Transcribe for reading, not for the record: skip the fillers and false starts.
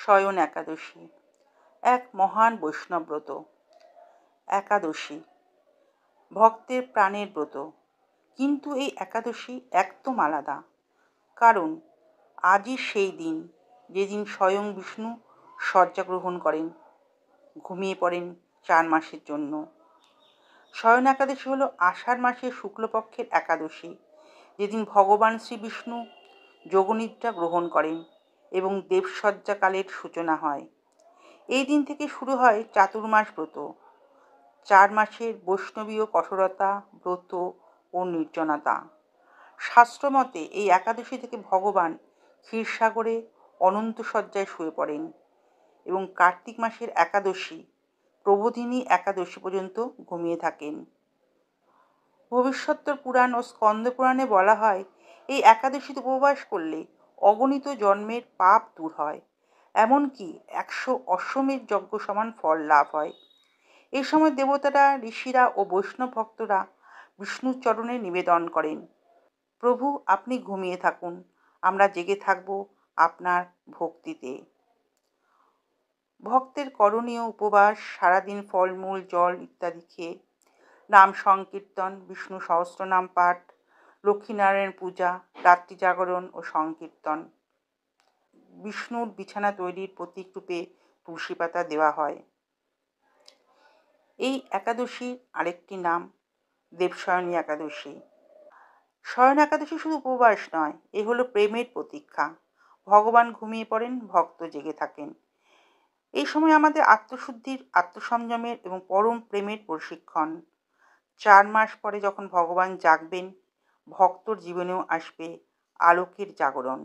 শয়ন একাদশী এক মহান বৈষ্ণব ব্রত। একাদশী ভক্তের প্রাণের ব্রত, কিন্তু এই একাদশী একদম আলাদা। কারণ আজই সেই দিন যেদিন স্বয়ং বিষ্ণু শয্যা গ্রহণ করেন, ঘুমিয়ে পড়েন 4 মাসের জন্য। শয়ন একাদশী হলো আষাঢ় মাসের শুক্লপক্ষের একাদশী, যেদিন ভগবান শ্রী বিষ্ণু যোগনিদ্রা গ্রহণ করেন এবং দেবশয্যাকালের সূচনা হয়। এই দিন থেকে শুরু হয় চাতুর্মাস ব্রত, 4 মাসের বৈষ্ণবীয় কঠোরতা, ব্রত ও নির্জনতা। শাস্ত্রমতে এই একাদশী থেকে ভগবান ক্ষীরসাগরে অনন্ত শয্যায় শুয়ে পড়েন এবং কার্তিক মাসের একাদশী প্রবোধিনী একাদশী পর্যন্ত ঘুমিয়ে থাকেন। ভবিষ্যত্তর পুরাণ ও স্কন্দ পুরাণে বলা হয়, এই একাদশীতে উপবাস করলে অগণিত জন্মের পাপ দূর হয়, এমনকি 100 অশ্বমেধ যজ্ঞ সমান ফল লাভ হয়। এই সময় দেবতারা, ঋষিরা ও বৈষ্ণব ভক্তরা বিষ্ণুর চরণে নিবেদন করেন, প্রভু আপনি ঘুমিয়ে থাকুন, আমরা জেগে থাকব আপনার ভক্তিতে। ভক্তের করণীয় উপবাস, সারাদিন ফলমূল, জল ইত্যাদি খেয়ে নাম সংকীর্তন, বিষ্ণু সহস্রনাম পাঠ, লক্ষ্মীনারায়ণ পূজা, রাত্রি জাগরণ ও সংকীর্তন। বিষ্ণুর বিছানা তৈরির প্রতীক রূপে তুলসী পাতা দেওয়া হয়। এই একাদশীর আরেকটি নাম দেবশয়নী একাদশী। শয়ন একাদশী শুধু উপবাস নয়, এ হলো প্রেমের প্রতীক্ষা। ভগবান ঘুমিয়ে পড়েন, ভক্ত জেগে থাকেন। এই সময় আমাদের আত্মশুদ্ধির, আত্মসংযমের এবং পরম প্রেমের প্রশিক্ষণ। 4 মাস পরে যখন ভগবান জাগবেন, ভক্তর জীবনেও আসবে আলোকের জাগরণ।